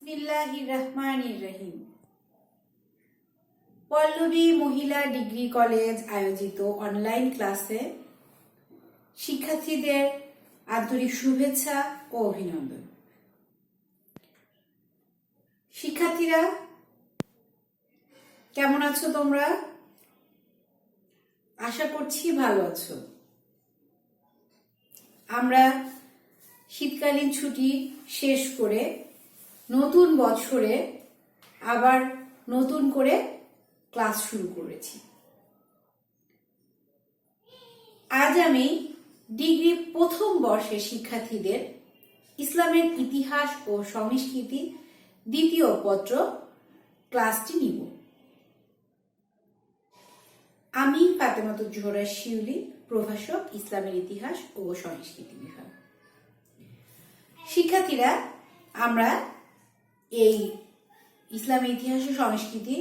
বিসমিল্লাহির রহমানির রহিম। পল্লবী মহিলা ডিগ্রি কলেজ আয়োজিত অনলাইন ক্লাসে শিক্ষার্থীদের আন্তরিক শুভেচ্ছা ও অভিনন্দন। শিক্ষার্থীরা কেমন আছো তোমরা? আশা করছি ভালো আছো। আমরা শীতকালীন ছুটি শেষ করে নতুন বছরে আবার নতুন করে ক্লাস শুরু করেছি। আজ আমি ডিগ্রি প্রথম বর্ষের শিক্ষার্থীদের ইসলামের ইতিহাস ও সংস্কৃতি দ্বিতীয় পত্র ক্লাসটি নিব। আমি ফাতেমাতুজ জোহরা শিউলি, প্রভাষক, ইসলামের ইতিহাস ও সংস্কৃতি বিভাগ। শিক্ষার্থীরা, আমরা এই ইসলামের ইতিহাস ও সংস্কৃতি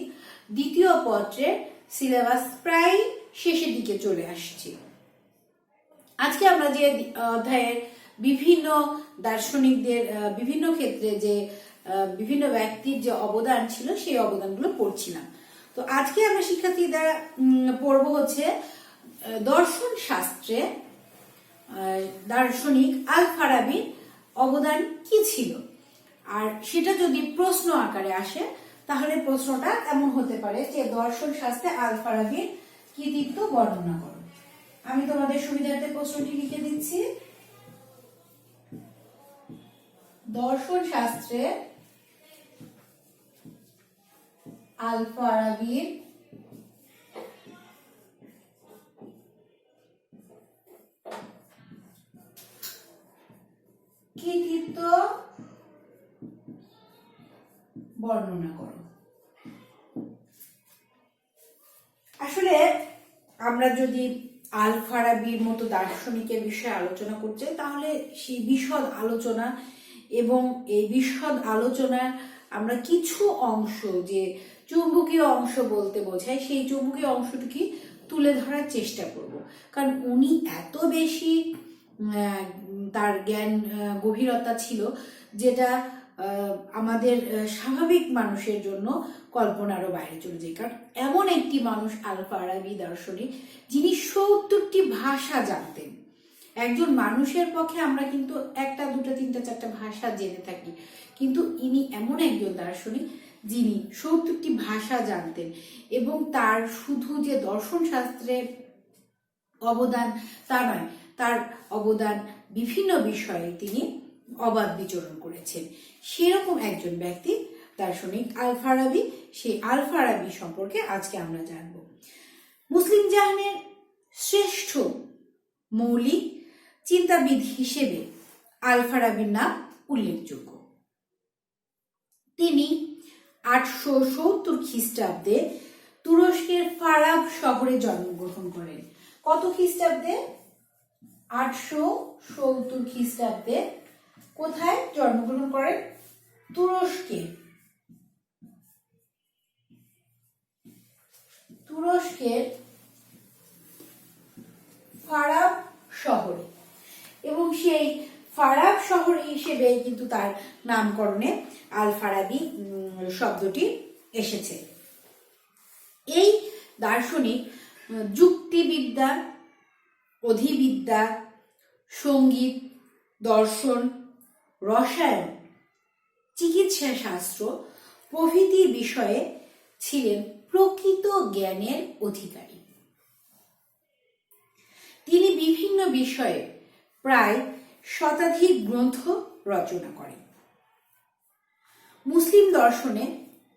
দ্বিতীয় পত্রের সিলেবাস প্রায় শেষের দিকে চলে আসছে। আজকে আমরা যে অধ্যায়ের বিভিন্ন দার্শনিকদের বিভিন্ন ক্ষেত্রে যে বিভিন্ন ব্যক্তির যে অবদান ছিল সেই অবদানগুলো পড়ছিলাম। তো আজকে আমরা শিক্ষার্থীরা পড়ব হচ্ছে দর্শন শাস্ত্রে দার্শনিক আল ফারাবির অবদান কি ছিল। আর সেটা যদি প্রশ্ন আকারে আসে তাহলে প্রশ্নটা এমন হতে পারে যে দর্শন শাস্ত্রে আল ফারাবির কৃতিত্ব বর্ণনা করো। আমি তোমাদের সুবিধার্থে প্রশ্নটি লিখে দিচ্ছি। দর্শন শাস্ত্রে আল ফারাবির কৃতিত্ব বর্ণনা করো। আসলে আমরা যদি আল ফারাবির মতো দার্শনিকের বিষয়ে আলোচনা করছে তাহলে সেই বিশদ আলোচনা এবং এই বিশদ আলোচনার আমরা কিছু অংশ, যে চুম্বকীয় অংশ বলতে বোঝায়, সেই চুম্বকীয় অংশটুকু তুলে ধরার চেষ্টা করব। কারণ উনি এত বেশি তার জ্ঞান গভীরতা ছিল যেটা আমাদের স্বাভাবিক মানুষের জন্য কল্পনারও বাইরে চলে যায়। কারণ এমন একটি মানুষ আল ফারাবি দার্শনিক, যিনি 70টি ভাষা জানতেন। একজন মানুষের পক্ষে আমরা কিন্তু একটা, দুটা, তিনটা, চারটা ভাষা জেনে থাকি, কিন্তু ইনি এমন একজন দার্শনিক যিনি 70টি ভাষা জানতেন এবং তার শুধু যে দর্শন শাস্ত্রের অবদান তা নয়, তার অবদান বিভিন্ন বিষয়ে তিনি অবাধ বিচরণ করেছেন। সেরকম একজন ব্যক্তি দার্শনিক আল ফারাবি। সেই আল ফারাবি সম্পর্কে আজকে আমরা জানব। মুসলিম জাহানের শ্রেষ্ঠ মৌলিক চিন্তাবিদ হিসেবে আল ফারাবির নাম উল্লেখযোগ্য। তিনি 870 খ্রিস্টাব্দে তুরস্কের ফারাব শহরে জন্মগ্রহণ করেন। কত খ্রিস্টাব্দে? 870 খ্রিস্টাব্দে কোথায় জন্মগ্রহণ করেন? তুরস্কের ফারাব শহরে। এবং সেই ফারাব শহর হিসেবে কিন্তু তার নামকরণে আল ফারাবি শব্দটি এসেছে। এই দার্শনিক যুক্তিবিদ্যা, অধিবিদ্যা, সঙ্গীত, দর্শন, রসায়ন, চিকিৎসা শাস্ত্র প্রভৃতি বিষয়ে ছিলেন প্রকৃত জ্ঞানের অধিকারী। তিনি বিভিন্ন বিষয়ে প্রায় শতাধিক গ্রন্থ রচনা করেন। মুসলিম দর্শনে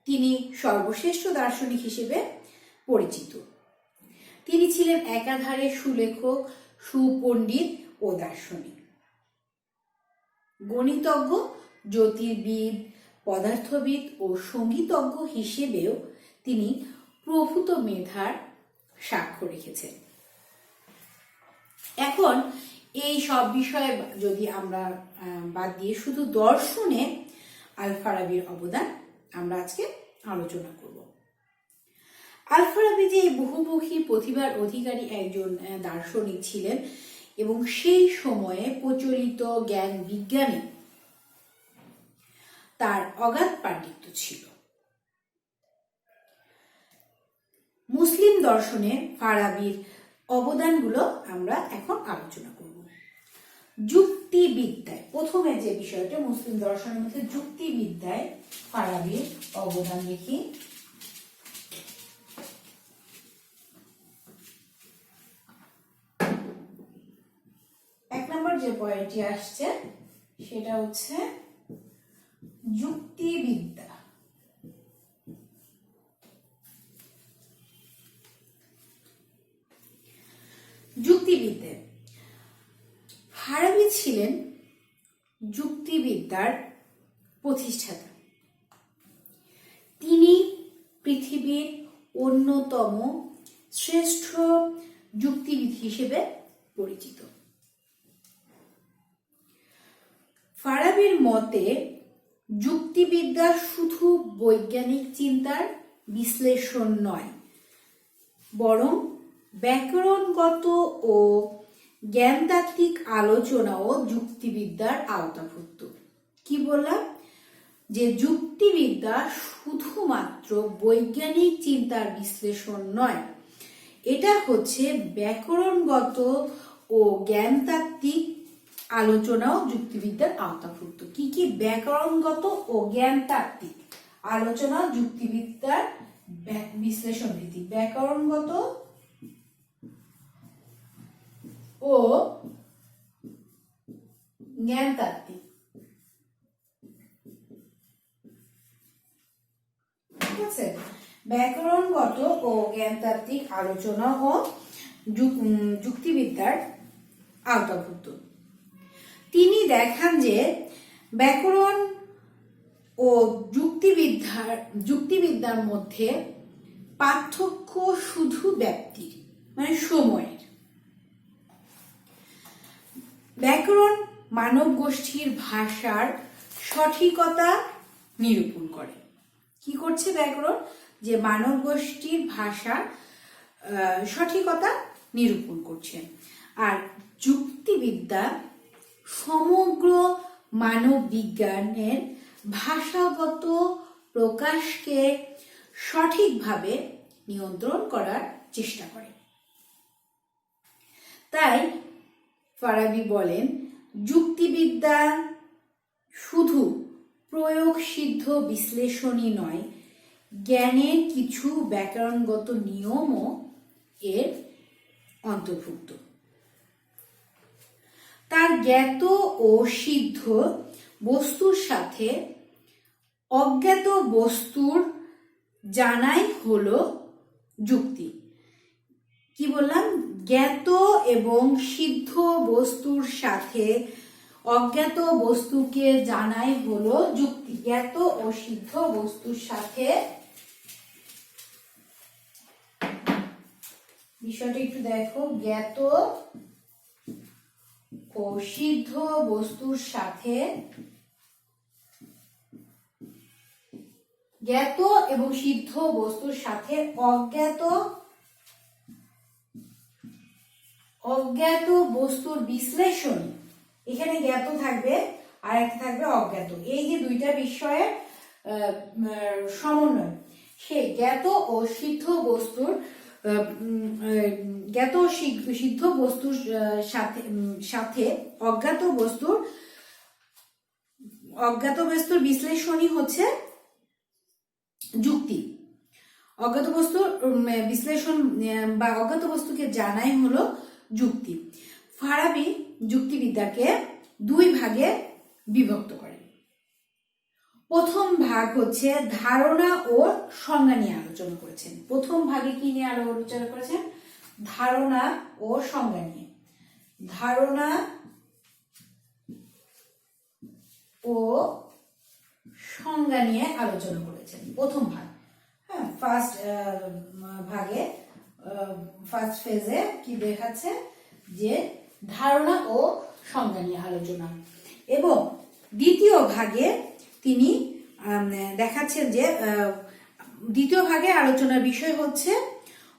তিনি সর্বশ্রেষ্ঠ দার্শনিক হিসেবে পরিচিত। তিনি ছিলেন একাধারে সুলেখক, সুপণ্ডিত ও দার্শনিক। গণিতজ্ঞ, জ্যোতির্বিদ, পদার্থবিদ ও সঙ্গীতজ্ঞ হিসেবেও তিনি প্রভূত মেধার সাক্ষ্য রেখেছেন। এখন এই সব বিষয়ে যদি আমরা বাদ দিয়ে শুধু দর্শনে আল ফারাবির অবদান আমরা আজকে আলোচনা করব। আল ফারাবি যে বহুমুখী প্রতিভার অধিকারী একজন দার্শনিক ছিলেন এবং সেই সময়ে প্রচলিত জ্ঞান বিজ্ঞানে তার অগাধ পাণ্ডিত্য ছিল। মুসলিম দর্শনে ফারাবির অবদানগুলো আমরা এখন আলোচনা করব। যুক্তিবিদ্যায় প্রথমে যে বিষয়টা, মুসলিম দর্শনের মধ্যে যুক্তিবিদ্যায় ফারাবির অবদান দেখি। এক নম্বর যে পয়েন্টটি আসছে সেটা হচ্ছে যুক্তিবিদ্যা। যুক্তিবিদ্যা ফারাবি ছিলেন যুক্তিবিদ্যার প্রতিষ্ঠাতা। তিনি পৃথিবীর অন্যতম শ্রেষ্ঠ যুক্তিবিদ হিসেবে পরিচিত। ফারাবির মতে যুক্তিবিদ্যা শুধু বৈজ্ঞানিক চিন্তার বিশ্লেষণ নয়, বরং ব্যাকরণগত ও জ্ঞানতাত্ত্বিক আলোচনাও যুক্তিবিদ্যার আওতাভুক্ত। কি বললাম? যে যুক্তিবিদ্যা শুধুমাত্র বৈজ্ঞানিক চিন্তার বিশ্লেষণ নয়, এটা হচ্ছে ব্যাকরণগত ও জ্ঞানতাত্ত্বিক আলোচনাও যুক্তিবিদ্যার আওতাভুক্ত। কি কি? ব্যাকরণগত ও জ্ঞানতাত্ত্বিক আলোচনা যুক্তিবিদ্যার বিশ্লেষণ ভিত্তিক। ব্যাকরণগত ও জ্ঞানতাত্ত্বিক, ঠিক আছে? ব্যাকরণগত ও জ্ঞানতাত্ত্বিক আলোচনা ও যুক্তিবিদ্যার আওতাভুক্ত। তিনি দেখান যে ব্যাকরণ ও যুক্তিবিদ্যার মধ্যে পার্থক্য শুধু ব্যাপ্তির, মানে সময়ের। ব্যাকরণ মানব গোষ্ঠীর ভাষার সঠিকতা নিরূপণ করে। কি করছে ব্যাকরণ? যে মানব গোষ্ঠীর ভাষার সঠিকতা নিরূপণ করছে। আর যুক্তিবিদ্যা সমগ্র মানব বিজ্ঞানের ভাষাগত প্রকাশকে সঠিকভাবে নিয়ন্ত্রণ করার চেষ্টা করে। তাই ফারাবি বলেন, যুক্তিবিদ্যা শুধু প্রয়োগসিদ্ধ বিশ্লেষণই নয়, জ্ঞানের কিছু ব্যাকরণগত নিয়মও এর অন্তর্ভুক্ত। তার জ্ঞাত ও সিদ্ধ বস্তুর সাথে অজ্ঞাত বস্তুর জানাই হলো যুক্তি। কি বললাম? জ্ঞাত এবং সিদ্ধ বস্তুর সাথে অজ্ঞাত বস্তুকে জানাই হলো যুক্তি। জ্ঞাত ও সিদ্ধ বস্তুর সাথে, বিষয়টা একটু দেখো, জ্ঞাত ও সিদ্ধ বস্তুর সাথে, জ্ঞাত এবং সিদ্ধ বস্তুর সাথে অজ্ঞাত বস্তুর বিশ্লেষণ। এখানে জ্ঞাত থাকবে আর একটা থাকবে অজ্ঞাত। এই যে দুইটা বিষয়ের সমন্বয়, সেই জ্ঞাত ও সিদ্ধ বস্তুর সিদ্ধ বস্তুর সাথে অজ্ঞাত বস্তুর বিশ্লেষণই হচ্ছে যুক্তি। অজ্ঞাত বস্তুর বিশ্লেষণ বা অজ্ঞাত বস্তুকে জানাই হলো যুক্তি। ফারাবি যুক্তিবিদ্যাকে দুই ভাগে বিভক্ত করেন। প্রথম ভাগ হচ্ছে ধারণা ও সংজ্ঞা নিয়ে আলোচনা করেছেন। প্রথম ভাগে কি নিয়ে আলোচনা করেছেন? ধারণা ও সংজ্ঞা নিয়ে। ধারণা ও সংজ্ঞা নিয়ে আলোচনা করেছেন প্রথম ভাগ। হ্যাঁ, ফার্স্ট ফেজে কি দেখাচ্ছে? যে ধারণা ও সংজ্ঞা নিয়ে আলোচনা। এবং দ্বিতীয় ভাগে তিনি দেখাচ্ছেন যে দ্বিতীয় ভাগে আলোচনার বিষয় হচ্ছে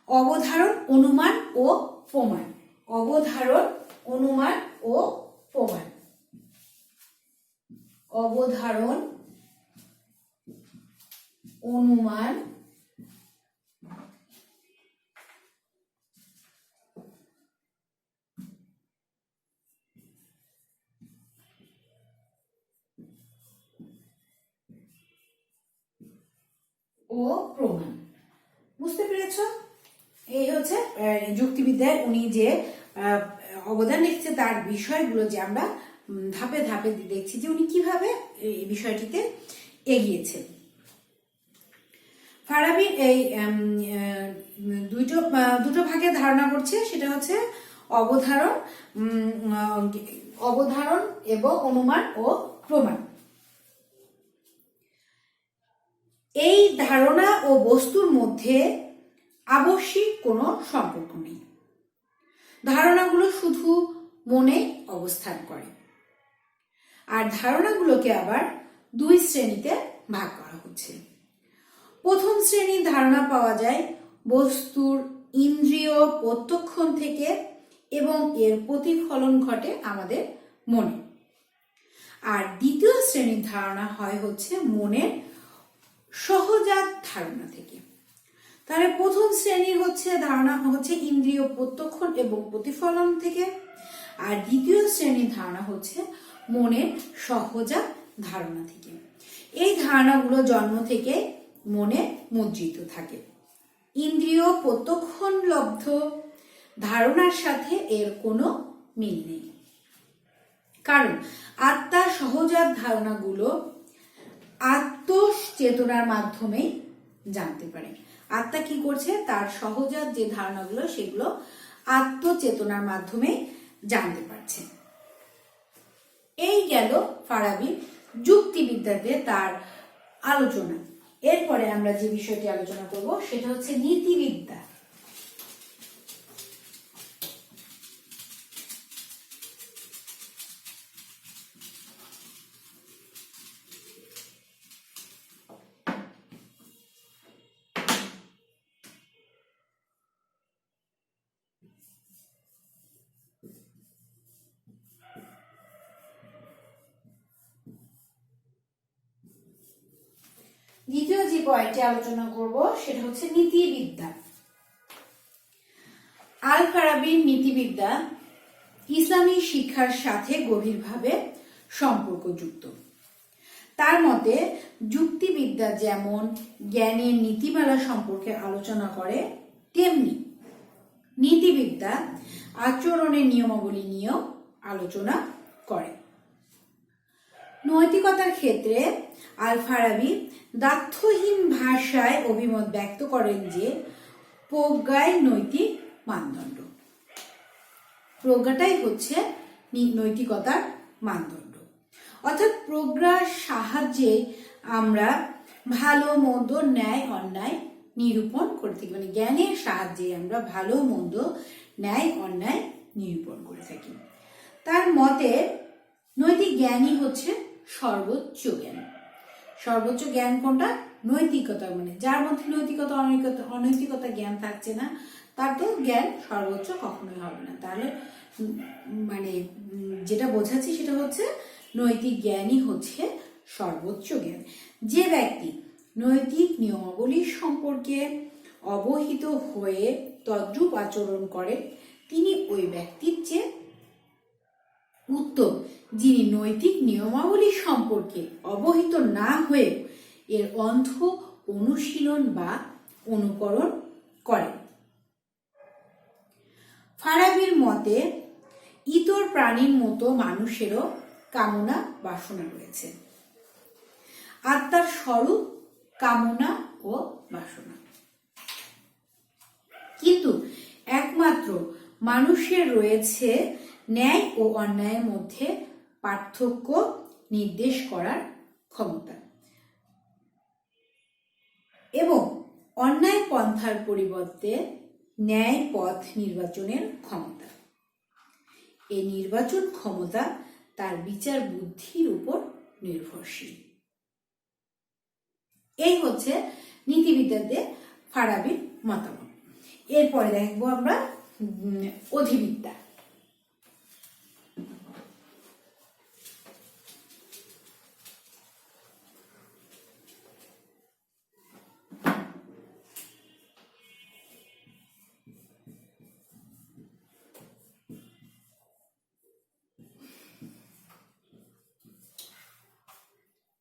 অবধারণ, অনুমান ও প্রমাণ। অবধারণ, অনুমান ও প্রমাণ। অবধারণ, অনুমান ও প্রমাণ। বুঝতে পেরেছ? এই হচ্ছে যুক্তিবিদ্যায় উনি যে অবদান রেখেছে তার বিষয়গুলো যে আমরা ধাপে ধাপে দেখছি যে উনি কিভাবে এই বিষয়টিতে এগিয়েছেন। ফারাবির এই দুটো ভাগে ধারণা করছে, সেটা হচ্ছে অবধারণ এবং অনুমান ও প্রমাণ। এই ধারণা ও বস্তুর মধ্যে আবশ্যিক কোনো সম্পর্ক নেই। ধারণাগুলো শুধু মনে অবস্থান করে। আর ধারণাগুলোকে আবার দুই শ্রেণীতে ভাগ করা হচ্ছে। প্রথম শ্রেণীর ধারণা পাওয়া যায় বস্তুর ইন্দ্রিয় প্রত্যক্ষণ থেকে এবং এর প্রতিফলন ঘটে আমাদের মনে। আর দ্বিতীয় শ্রেণীর ধারণা হয় হচ্ছে মনের সহজাত ধারণা থেকে। তাহলে প্রথম শ্রেণীর ধারণা হচ্ছে ইন্দ্রিয় প্রত্যক্ষণ এবং প্রতিফলন থেকে, আর দ্বিতীয় শ্রেণীর ধারণা হচ্ছে মনের সহজাত ধারণা থেকে। এই ধারণাগুলো জন্ম থেকে মনে মুদ্রিত থাকে। ইন্দ্রিয় প্রত্যক্ষণ লব্ধ ধারণার সাথে এর কোনো মিল নেই, কারণ আত্মার সহজাত ধারণাগুলো আত্মচেতনার মাধ্যমে জানতে পারে। আত্মা কি করছে? তার সহজাত যে ধারণাগুলো সেগুলো আত্মচেতনার মাধ্যমে জানতে পারছে। এই গেল ফারাবির যুক্তিবিদ্যাতে তার আলোচনা। এরপরে আমরা যে বিষয়টি আলোচনা করব সেটা হচ্ছে নীতিবিদ্যা। দ্বিতীয় যে পয়েন্টটি আলোচনা করব সেটা হচ্ছে নীতিবিদ্যা। আল ফারাবির নীতিবিদ্যা ইসলামী শিক্ষার সাথে গভীরভাবে সম্পর্কযুক্ত। তার মতে যুক্তিবিদ্যা যেমন জ্ঞানের নীতিমালা সম্পর্কে আলোচনা করে, তেমনি নীতিবিদ্যা আচরণের নিয়মাবলী নিয়েও আলোচনা করে। নৈতিকতার ক্ষেত্রে আল ফারাবি দ্ব্যর্থহীন ভাষায় অভিমত ব্যক্ত করেন যে প্রজ্ঞাই নৈতিক মানদণ্ড। প্রজ্ঞাটাই হচ্ছে নৈতিকতার মানদণ্ড। অর্থাৎ প্রজ্ঞার সাহায্যে আমরা ভালো মন্দ ন্যায় অন্যায় নিরূপণ করে থাকি। মানে জ্ঞানের সাহায্যে আমরা ভালো মন্দ ন্যায় অন্যায় নিরূপণ করে থাকি। তার মতে নৈতিক জ্ঞানই হচ্ছে সর্বোচ্চ জ্ঞান। সর্বোচ্চ জ্ঞান কোনটা? নৈতিকতা। মানে যার মধ্যে নৈতিকতা অনৈতিকতা জ্ঞান থাকছে না তার তো জ্ঞান সর্বোচ্চ কখনোই হবে না। তাহলে মানে যেটা বোঝাচ্ছি সেটা হচ্ছে নৈতিক জ্ঞানই হচ্ছে সর্বোচ্চ জ্ঞান। যে ব্যক্তি নৈতিক নিয়মাবলী সম্পর্কে অবহিত হয়ে তদ্রূপ আচরণ করে তিনি ওই ব্যক্তির চেয়ে উত্তম যিনি নৈতিক নিয়মাবলী সম্পর্কে অবহিত না হয়ে এর অন্ধ অনুশীলন বা অনুকরণ করেন। ফারাবির মতে ইতর প্রাণীর মতো মানুষেরও কামনা বাসনা রয়েছে। আত্মার স্বরূপ কামনা ও বাসনা, কিন্তু একমাত্র মানুষের রয়েছে ন্যায় ও অন্যায়ের মধ্যে পার্থক্য নির্দেশ করার ক্ষমতা এবং অন্যায় পন্থার পরিবর্তে ন্যায় পথ নির্বাচনের ক্ষমতা। এই নির্বাচন ক্ষমতা তার বিচার বুদ্ধির উপর নির্ভরশীল। এই হচ্ছে নীতিবিদ্যাতে ফারাবির মতামত। এরপরে দেখবো আমরা অধিবিদ্যা।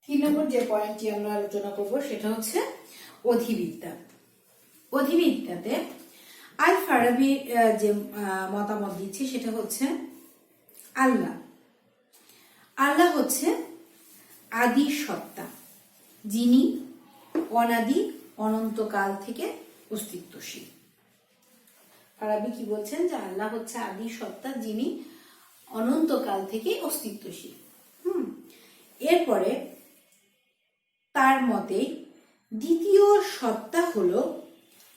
3 নম্বর যে পয়েন্টটি আমরা আলোচনা করব সেটা হচ্ছে অধিবিদ্যা। অধিবিদ্যাতে আল ফারাবি যে মতামত দিচ্ছে সেটা হচ্ছে আল্লাহ আল্লাহ হচ্ছে আদি সত্তা, যিনি অনাদি অনন্তকাল থেকে অস্তিত্বশীল। ফারাবি কি বলছেন যে আল্লাহ হচ্ছে আদি সত্তা, যিনি অনন্তকাল থেকে অস্তিত্বশীল। এরপরে তার মতে দ্বিতীয় সত্তা হলো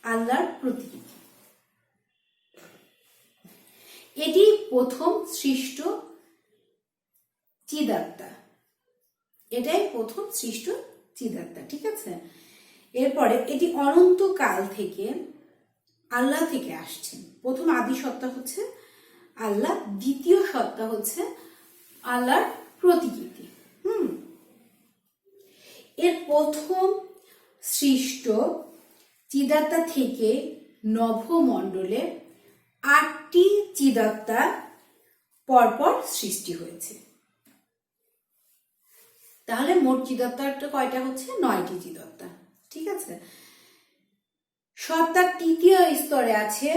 আল্লাহর প্রতীকী। এটি প্রথম সৃষ্ট চিদাত্মা, এটাই প্রথম সৃষ্ট চিদাত্মা, ঠিক আছে। এরপরে এটি অনন্তকাল থেকে আল্লাহ থেকে আসছেন। প্রথম আদি সত্তা হচ্ছে আল্লাহ, দ্বিতীয় সত্তা হচ্ছে আল্লাহর প্রতীকী। এর প্রথম সৃষ্ট চিদাত্মা থেকে নভমণ্ডলে 8টি চিদাত্মা পরপর সৃষ্টি হয়েছে। তাহলে মোট চিদাত্মা কয়টা হচ্ছে? 9টি চিদাত্মা, ঠিক আছে। সত্তার তৃতীয় স্তরে আছে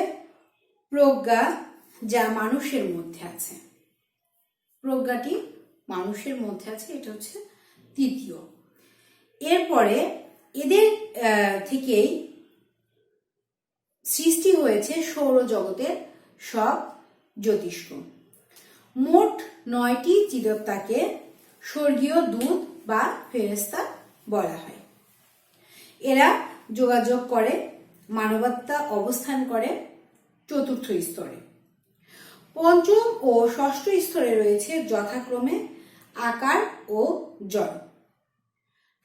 প্রজ্ঞা, যা মানুষের মধ্যে আছে। প্রজ্ঞাটি মানুষের মধ্যে আছে, এটা হচ্ছে তৃতীয়। এরপরে এদের থেকেই সৃষ্টি হয়েছে সৌরজগতের সব জ্যোতিষ্ক। মোট 9টি চিদাত্মাকে স্বর্গীয় দূত বা ফেরেশতা বলা হয়। এরা যোগাযোগ করে, মানবাত্মা অবস্থান করে চতুর্থ স্তরে। পঞ্চম ও ষষ্ঠ স্তরে রয়েছে যথাক্রমে আকার ও জড়।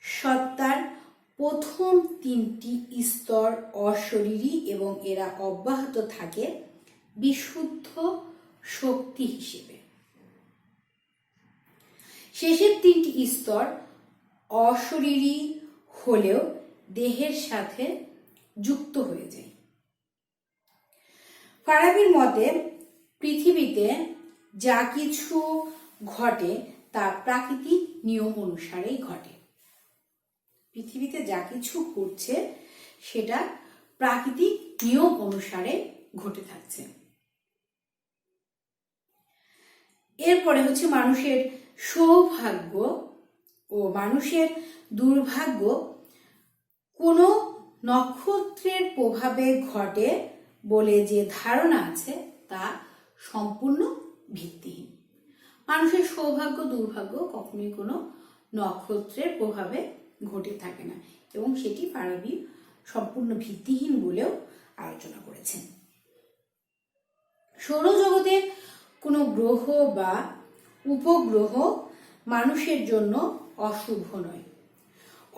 সত্তার প্রথম 3টি স্তর অশরীরী এবং এরা অব্যাহত থাকে বিশুদ্ধ শক্তি হিসেবে। শেষের 3টি স্তর অশরীরী হলেও দেহের সাথে যুক্ত হয়ে যায়। ফারাবির মতে পৃথিবীতে যা কিছু ঘটে তা প্রাকৃতিক নিয়ম অনুসারেই ঘটে। পৃথিবীতে যা কিছু ঘটছে সেটা প্রাকৃতিক নিয়ম অনুসারে ঘটে থাকছে। এরপরে হচ্ছে মানুষের সৌভাগ্য ও মানুষের দুর্ভাগ্য কোনো নক্ষত্রের প্রভাবে ঘটে বলে যে ধারণা আছে তা সম্পূর্ণ ভিত্তিহীন। মানুষের সৌভাগ্য দুর্ভাগ্য কখনোই কোনো নক্ষত্রের প্রভাবে ঘটে থাকে না, এবং সেটি ফারাবি সম্পূর্ণ ভিত্তিহীন বলেও আলোচনা করেছেন। সৌরজগতের কোনো গ্রহ বা উপগ্রহ মানুষের জন্য অশুভ নয়।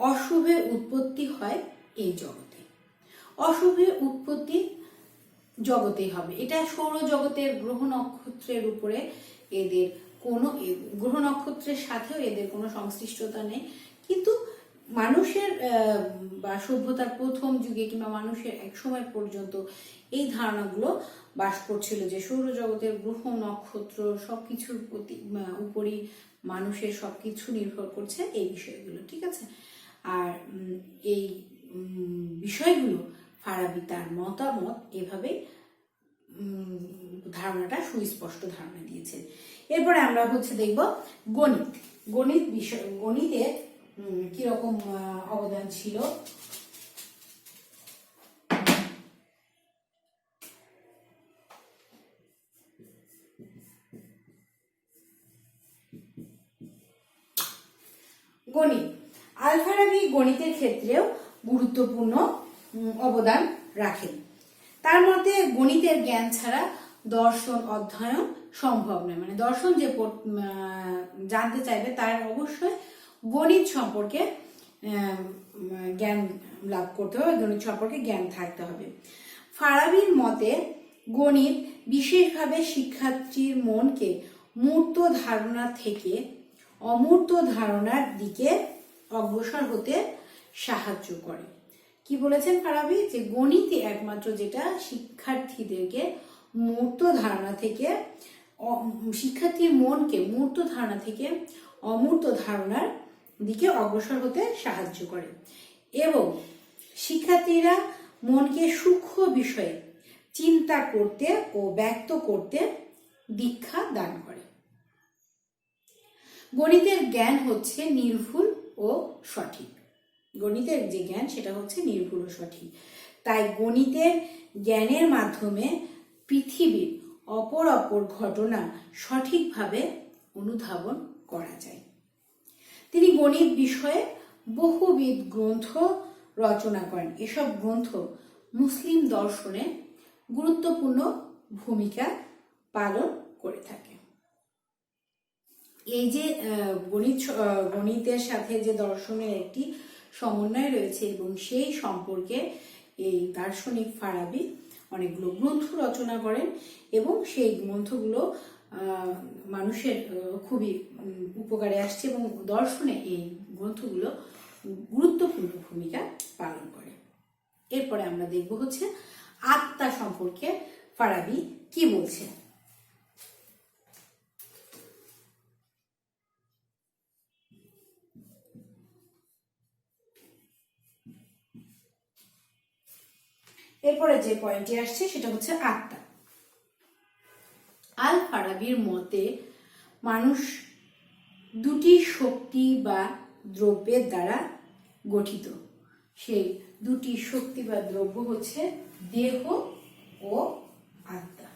অশুভের উৎপত্তি হয় এই জগতে। অশুভের উৎপত্তি জগতেই হবে। এটা সৌরজগতের গ্রহ নক্ষত্রের উপরে এদের কোনো গ্রহ নক্ষত্রের সাথেও এদের কোনো সংশ্লিষ্টতা নেই। কিন্তু মানুষের বা সভ্যতার প্রথম যুগে কিংবা মানুষের এক সময় পর্যন্ত এই ধারণাগুলো বাস করছিল যে সৌরজগতের গ্রহ নক্ষত্র সবকিছুর উপরই মানুষের সবকিছু নির্ভর করছে, এই বিষয়গুলো, ঠিক আছে। আর এই বিষয়গুলো ফারাবি তার মতামত এভাবেই ধারণাটা সুস্পষ্ট ধারণা দিয়েছেন। এরপরে আমরা হচ্ছে দেখব গণিত। গণিত বিষয়, গণিতে কিরকম অবদান ছিল। গণিত, আল ফারাবি গণিতের ক্ষেত্রেও গুরুত্বপূর্ণ অবদান রাখেন। তার মতে গণিতের জ্ঞান ছাড়া দর্শন অধ্যয়ন সম্ভব নয়। মানে দর্শন যে জানতে চাইবে তার অবশ্যই গণিত সম্পর্কে জ্ঞান লাভ করতে হবে, গণিত সম্পর্কে জ্ঞান থাকতে হবে। ফারাবির মতে গণিত বিশেষভাবে শিক্ষার্থীর মনকে মূর্ত ধারণা থেকে অমূর্ত ধারণার দিকে অগ্রসর হতে সাহায্য করে। কি বলেছেন ফারাবি? যে গণিতে একমাত্র যেটা শিক্ষার্থীদেরকে মূর্ত ধারণা থেকে, শিক্ষার্থীর মনকে মূর্ত ধারণা থেকে অমূর্ত ধারণার দিকে অগ্রসর হতে সাহায্য করে এবং শিক্ষার্থীরা মনকে সূক্ষ্ম বিষয়ে চিন্তা করতে ও ব্যক্ত করতে দীক্ষা দান করে। গণিতের জ্ঞান হচ্ছে নির্ভুল ও সঠিক। গণিতের যে জ্ঞান সেটা হচ্ছে নির্ভুল ও সঠিক। তাই গণিতের জ্ঞানের মাধ্যমে পৃথিবীর অপর ঘটনা সঠিকভাবে অনুধাবন করা যায়। তিনি গণিত বিষয়ে বহুবিধ গ্রন্থ রচনা করেন। এসব গ্রন্থ মুসলিম দর্শনে গুরুত্বপূর্ণ ভূমিকা পালন করে থাকে। এই যে গণিতের সাথে যে দর্শনের একটি সমন্বয় রয়েছে এবং সেই সম্পর্কে এই দার্শনিক ফারাবি অনেকগুলো গ্রন্থ রচনা করেন এবং সেই গ্রন্থগুলো মানুষের খুবই উপকারে আসছে এবং দর্শনে এই গ্রন্থগুলো গুরুত্বপূর্ণ ভূমিকা পালন করে। এরপরে আমরা দেখব হচ্ছে আত্মা সম্পর্কে ফারাবি কি বলছে। এরপরে যে পয়েন্টটি আসছে সেটা হচ্ছে আত্মা। আল ফারাবির মতে মানুষ দুটি শক্তি বা দ্রব্যের দ্বারা গঠিত। সেই দুটি শক্তি বা দ্রব্য হচ্ছে দেহ ও আত্মা।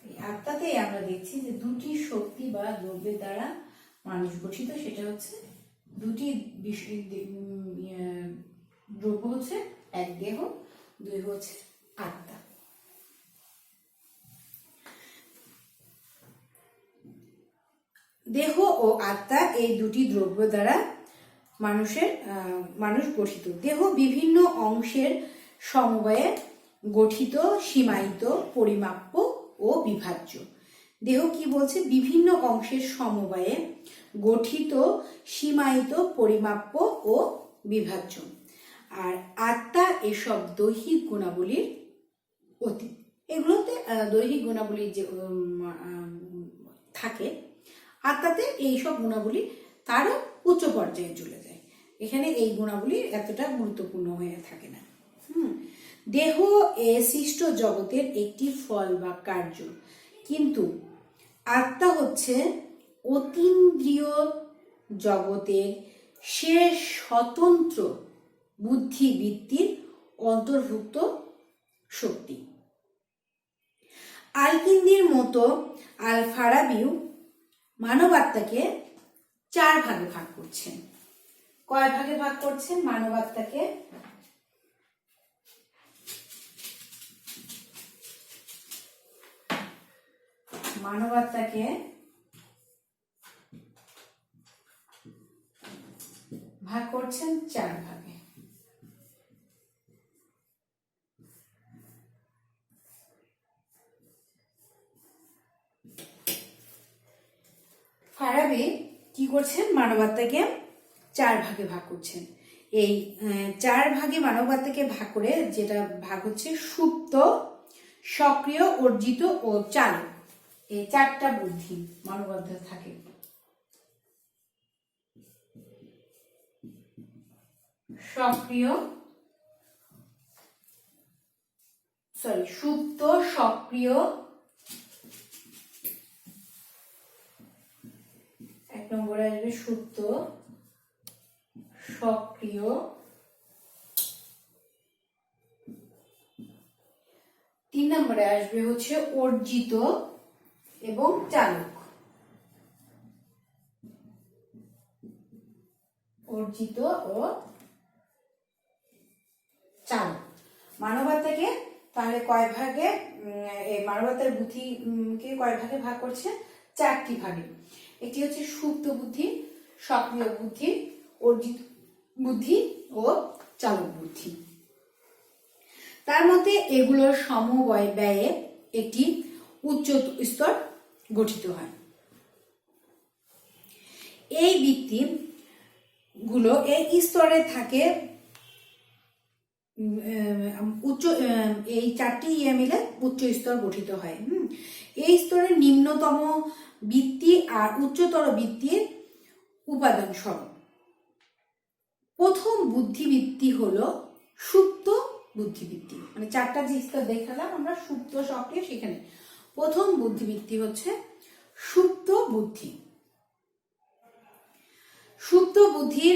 এই আত্মাতেই আমরা দেখছি যে দুটি শক্তি বা দ্রব্যের দ্বারা মানুষ গঠিত। সেটা হচ্ছে দুটি দ্রব্য হচ্ছে এক দেহ, দুই হচ্ছে আত্মা। দেহ ও আত্মা এই দুটি দ্রব্য দ্বারা মানুষ গঠিত। দেহ বিভিন্ন অংশের সমবায়ে গঠিত, সীমায়িত, পরিমাপ্য ও বিভাজ্য। দেহ কি বলছে? বিভিন্ন অংশের সমবায়ে গঠিত, সীমায়িত, পরিমাপ্য ও বিভাজ্য। আর আত্মা এসব দৈহিক গুণাবলীর অতীত। এগুলোতে দৈহিক গুণাবলীর যে থাকে, আত্মাতে এইসব গুণাবলী তারও উচ্চ পর্যায়ে চলে যায়। এখানে এই গুণাবলী এতটা গুরুত্বপূর্ণ হয়ে থাকে না। দেহ এ সৃষ্ট জগতের একটি ফল বা কার্য, কিন্তু আত্মা হচ্ছে অতীন্দ্রিয় জগতের সে স্বতন্ত্র বুদ্ধিবৃত্তির অন্তর্ভুক্ত শক্তি। আলকিন্দির মতো আল ফারাবিও মানবাত্মাকে 4 ভাগে ভাগ করছেন। কয় ভাগে ভাগ করছেন মানবাত্মাকে? মানবাত্মাকে ভাগ করছেন 4 ভাগে। ফারাবি কি করছেন? মানবাত্মাকে 4 ভাগে ভাগ করছেন। এই 4 ভাগে মানবাত্মাকে ভাগ করে যেটা ভাগ হচ্ছে সুপ্ত, সক্রিয়, অর্জিত ও চালক। এই 4টা বুদ্ধি মানবাত্মায় থাকে। সুপ্ত, সক্রিয়, 1 নম্বরে আসবে সুপ্ত, সক্রিয়, 3 নম্বরে আসবে হচ্ছে অর্জিত এবং চালক। অর্জিত ও চালক। মানবাত্মাকে তাহলে কয় ভাগে, এই মানবাত্মার বুদ্ধিকে কয় ভাগে ভাগ করছে? 4টি ভাগে। একটি হচ্ছে সুপ্ত বুদ্ধি, সক্রিয় বুদ্ধি, অর্জিত বুদ্ধি ও চালক বুদ্ধি। তার মধ্যে এগুলোর সমবায় ব্যয়ে একটি উচ্চ স্তর গঠিত হয়। এই বৃত্তি গুলো এই স্তরে থাকে এই 4টি মিলে উচ্চ স্তর গঠিত হয়। এই স্তরের নিম্নতম বৃত্তি আর উচ্চতর বৃত্তির উপাদান স্বরূপ। প্রথম বুদ্ধিবৃত্তি হলো সুপ্ত বুদ্ধিবৃত্তি, মানে চারটা জিনিস দেখালাম আমরা, সুপ্ত, সক্রিয়, সেখানে প্রথম বুদ্ধিবৃত্তি হচ্ছে সুপ্ত বুদ্ধি। সুপ্ত বুদ্ধির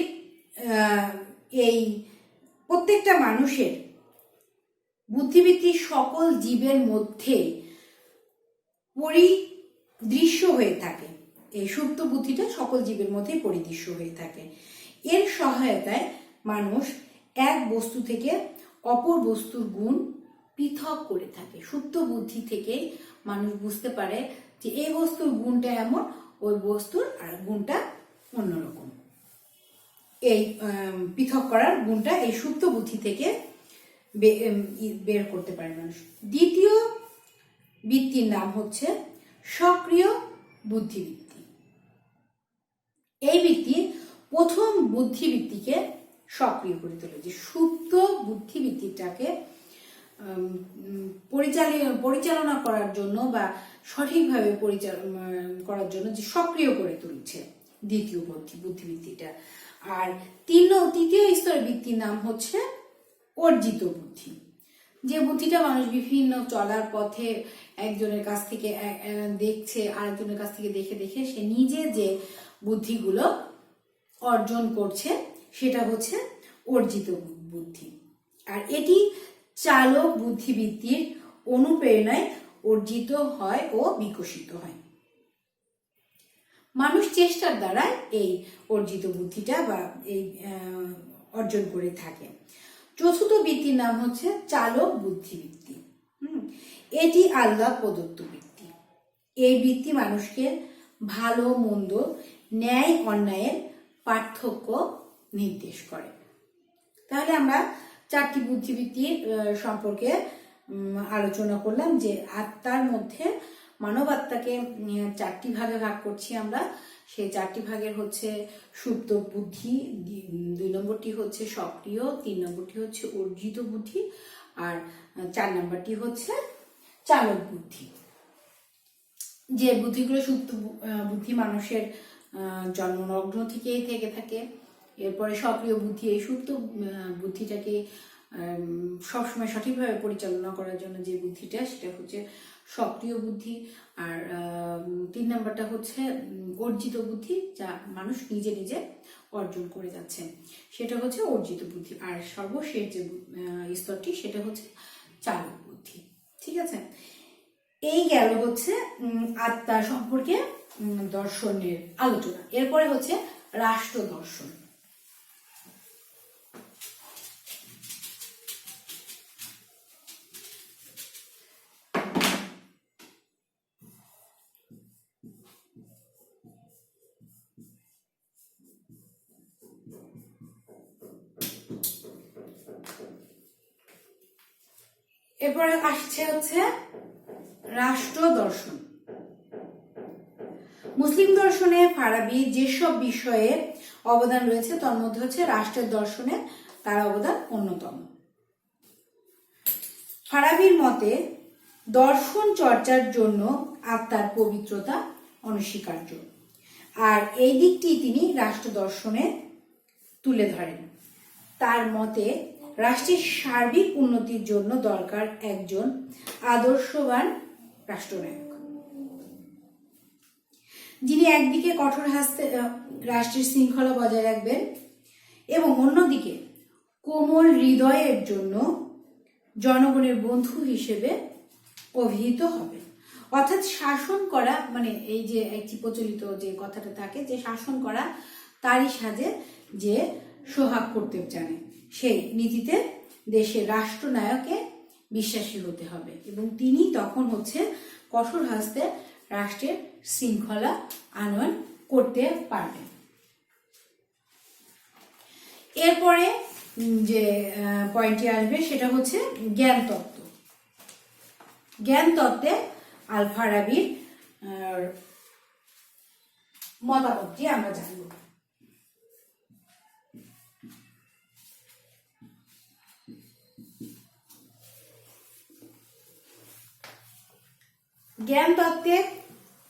এই প্রত্যেকটা মানুষের বুদ্ধিবৃত্তি সকল জীবের মধ্যে পরিদৃশ্য হয়ে থাকে। এই সুপ্ত বুদ্ধিটা সকল জীবের মধ্যে পরিদৃশ্য হয়ে থাকে। এর সহায়তায় মানুষ এক বস্তু থেকে অপর বস্তুর গুণ পৃথক করে থাকে। সুপ্ত বুদ্ধি থেকে মানুষ বুঝতে পারে যে এই বস্তুর গুণটা এমন, ওই বস্তুর আর গুণটা অন্যরকম। এই পৃথক করার গুণটা এই সুপ্ত বুদ্ধি থেকে বের করতে পারে মানুষ। দ্বিতীয় বৃত্তির নাম হচ্ছে সক্রিয় বুদ্ধিবৃত্তি। এই বৃত্তি প্রথম বুদ্ধিবৃত্তিকে সক্রিয় করে তোলে। যে সুপ্ত বুদ্ধিবৃত্তিটাকে পরিচালনা করার জন্য বা সঠিকভাবে করার জন্য যে সক্রিয় করে তুলছে দ্বিতীয় বুদ্ধিবৃত্তিটা। আর তৃতীয় স্তরের বৃত্তির নাম হচ্ছে অর্জিত বুদ্ধি। যে বুদ্ধিটা মানুষ বিভিন্ন চলার পথে একজনের কাছ থেকে দেখছে, আরেকজনের কাছ থেকে দেখে দেখে সে নিজে যে বুদ্ধিগুলো অর্জন করছে সেটা হচ্ছে অর্জিত বুদ্ধি। আর এটি চালক বুদ্ধিবৃত্তির অনুপ্রেরণায় অর্জিত হয় ও বিকশিত হয়। মানুষ চেষ্টার দ্বারা এই অর্জিত বুদ্ধিটা বা এই অর্জন করে থাকে। চতুর্থ বৃত্তির নাম হচ্ছে চালক বুদ্ধিবৃত্তি। এটি আল্লাহ প্রদত্ত বৃত্তি। এই বৃত্তি মানুষকে ভালো মন্দ, ন্যায় অন্যায়ের পার্থক্য নির্দেশ করে। তাহলে আমরা চারটি বুদ্ধিবৃত্তির সম্পর্কে আলোচনা করলাম। যে আত্মার মধ্যে মানব আত্মাকে চারটি ভাগে ভাগ করছি আমরা। সেই চারটি ভাগের হচ্ছে সুপ্ত বুদ্ধি, 2 নম্বরটি হচ্ছে সক্রিয়, 3 নম্বরটি হচ্ছে অর্জিত বুদ্ধি, আর 4 নম্বরটি হচ্ছে চালক বুদ্ধি। যে বুদ্ধিগুলো সুপ্ত বুদ্ধি মানুষের জন্মলগ্ন থেকেই থেকে থাকে। এরপরে সক্রিয় বুদ্ধি, এই সুপ্ত বুদ্ধিটাকে সবসময় সঠিকভাবে পরিচালনা করার জন্য যে বুদ্ধিটা, সেটা হচ্ছে সক্রিয় বুদ্ধি। আর 3 নম্বরটা হচ্ছে অর্জিত বুদ্ধি, যা মানুষ নিজে নিজে অর্জন করে যাচ্ছে, সেটা হচ্ছে অর্জিত বুদ্ধি। আর সর্বশেষ যে স্তরটি, সেটা হচ্ছে চালক বুদ্ধি। ঠিক আছে, এই গেল হচ্ছে আত্মা সম্পর্কে দর্শনের আলোচনা। এরপরে হচ্ছে রাষ্ট্র দর্শন। এরপরে আসছে হচ্ছে রাষ্ট্র দর্শন। মুসলিম দর্শনে ফারাবি যেসব বিষয়ে অবদান রয়েছে তার মধ্যে হচ্ছে রাষ্ট্রের দর্শনে তার অবদান অন্যতম। ফারাবির মতে দর্শন চর্চার জন্য আত্মার পবিত্রতা অনস্বীকার্য, আর এই দিকটি তিনি রাষ্ট্র দর্শনে তুলে ধরেন। তার মতে রাষ্ট্রের সার্বিক উন্নতির জন্য দরকার একজন আদর্শবান রাষ্ট্রনায়ক, যিনি একদিকে কঠোর হস্তে রাষ্ট্রের শৃঙ্খলা বজায় রাখবেন এবং অন্যদিকে কোমল হৃদয়ের জন্য জনগণের বন্ধু হিসেবে অভিহিত হবে। অর্থাৎ শাসন করা, মানে এই যে একটি প্রচলিত যে কথাটা থাকে যে শাসন করা তারই সাজে যে সোহাগ করতে জানে, সেই নীতিতে দেশের রাষ্ট্রনায়কে বিশ্বাসী হতে হবে এবং তিনি তখন হচ্ছে কঠোর হস্তে রাষ্ট্রের শৃঙ্খলা আনয়ন করতে পারবেন। এরপরে যে পয়েন্টটি আসবে সেটা হচ্ছে জ্ঞান তত্ত্ব। জ্ঞান তত্ত্বে আল ফারাবির মতামতটি আমরা জানব। জ্ঞান তত্ত্বে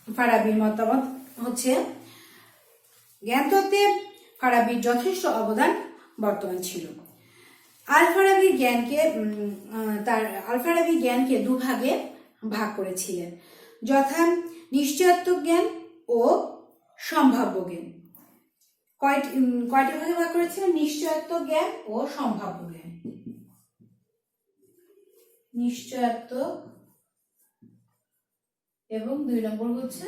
ফারাবির মতামত হচ্ছে, জ্ঞান তত্ত্বে ফারাবির যথেষ্ট অবদান বর্তমান ছিল। আল ফারাবি জ্ঞানকে দুভাগে ভাগ করেছিলেন, যথা নিশ্চয়ত্ব জ্ঞান ও সম্ভাব্য জ্ঞান। কয়টি ভাগে ভাগ করেছিলেন? নিশ্চয়ত্ব জ্ঞান ও সম্ভাব্য জ্ঞান। নিশ্চয়ত্ব এবং 2 নম্বর হচ্ছে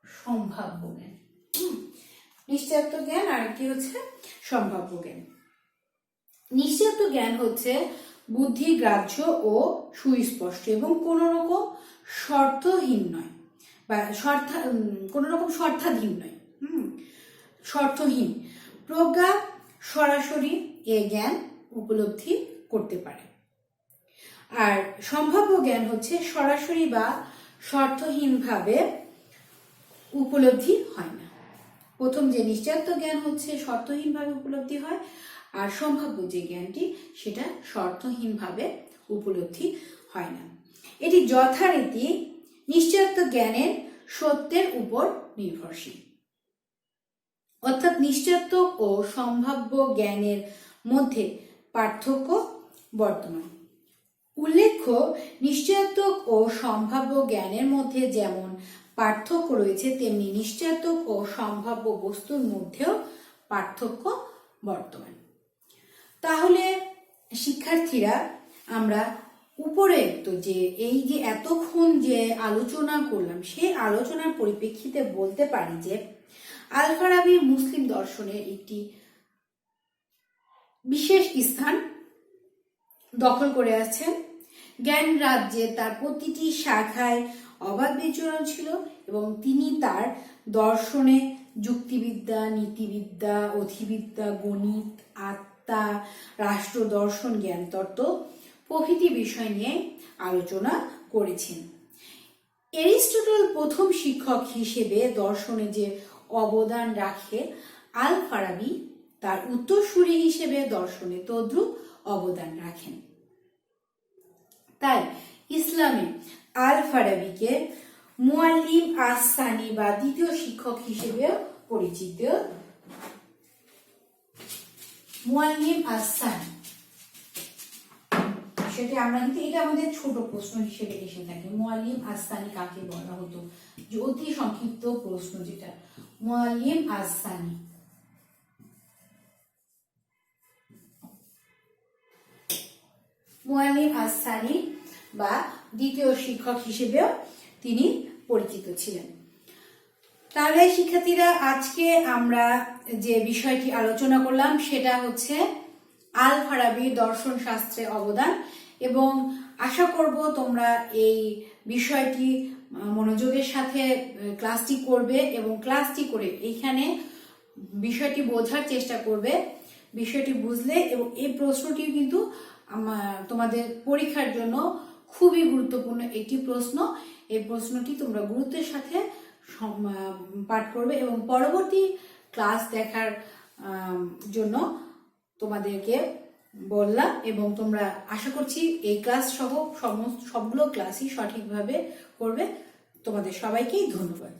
সম্ভাব্য জ্ঞান। নিশ্চয়ত্ব জ্ঞান আর কি হচ্ছে সম্ভাব্য জ্ঞান। নিশ্চয়ত্ব জ্ঞান হচ্ছে বুদ্ধি গ্রাহ্য ও সুস্পষ্ট এবং কোনো রকম শর্তহীন নয়, বা কোনো রকম শর্তাধীন নয়, শর্তহীন। প্রজ্ঞা সরাসরি এ জ্ঞান উপলব্ধি করতে পারে। আর সম্ভাব্য জ্ঞান হচ্ছে সরাসরি বা শর্তহীনভাবে উপলব্ধি হয় না। প্রথম যে নিশ্চয়ত্ব জ্ঞান হচ্ছে শর্তহীনভাবে উপলব্ধি হয়, আর সম্ভাব্য যে জ্ঞানটি সেটা শর্তহীনভাবে উপলব্ধি হয় না। এটি যথারীতি নিশ্চয়ত্ব জ্ঞানের সত্যের উপর নির্ভরশীল। অর্থাৎ নিশ্চয়ত্ব ও সম্ভাব্য জ্ঞানের মধ্যে পার্থক্য বর্তমান। উল্লেখ্য, নিশ্চয়ত্ব ও সম্ভাব্য জ্ঞানের মধ্যে যেমন পার্থক্য রয়েছে, তেমনি নিশ্চয়ত্ব ও সম্ভাব্য বস্তুর মধ্যেও পার্থক্য বর্তমান। তাহলে শিক্ষার্থীরা, আমরা উপরে তো যে এই যে এতক্ষণ যে আলোচনা করলাম, সেই আলোচনার পরিপ্রেক্ষিতে বলতে পারি যে আল ফারাবি মুসলিম দর্শনের একটি বিশেষ স্থান দখল করে আছেন। জ্ঞান রাজ্যে তার প্রতিটি শাখায় অবাধ বিচরণ ছিল এবং তিনি তার দর্শনে যুক্তিবিদ্যা, নীতিবিদ্যা, অধিবিদ্যা, গণিত, আত্মা, রাষ্ট্র দর্শন, জ্ঞানতত্ত্ব প্রভৃতি বিষয় নিয়ে আলোচনা করেছেন। এরিস্টটল প্রথম শিক্ষক হিসেবে দর্শনে যে অবদান রাখে, আল ফারাবি তার উত্তরসূরি হিসেবে দর্শনে তদ্রূপ অবদান রাখেন। তাই ইসলামে আল ফারাবিকে মুআল্লিম আস-সানি বা দ্বিতীয় শিক্ষক হিসেবে পরিচিত। মুআল্লিম আস-সানি, সেটা আমরা কিন্তু এটা আমাদের ছোট প্রশ্ন হিসেবে এসে থাকে। মুআল্লিম আস-সানি কাকে বলা হতো? যে অতি সংক্ষিপ্ত প্রশ্ন যেটা, মুআল্লিম আস-সানি। মুআল্লিম আস-সানি বা দ্বিতীয় শিক্ষক হিসেবেও তিনি পরিচিত ছিলেন। তাহলে শিক্ষার্থীরা, আজকে আমরা যে বিষয়টি আলোচনা করলাম সেটা হচ্ছে আল ফারাবির দর্শন শাস্ত্রে অবদান, এবং আশা করব তোমরা এই বিষয়টি মনোযোগের সাথে ক্লাসটি করবে এবং ক্লাসটি করে এইখানে বিষয়টি বোঝার চেষ্টা করবে। বিষয়টি বুঝলে, এবং এই প্রশ্নটি কিন্তু তোমাদের পরীক্ষার জন্য খুবই গুরুত্বপূর্ণ একটি প্রশ্ন। এই প্রশ্নটি তোমরা গুরুত্বের সাথে পাঠ করবে এবং পরবর্তী ক্লাস দেখার জন্য তোমাদেরকে বললাম, এবং তোমরা আশা করছি এই ক্লাস সহ সবগুলো ক্লাসই সঠিকভাবে করবে। তোমাদের সবাইকেই ধন্যবাদ।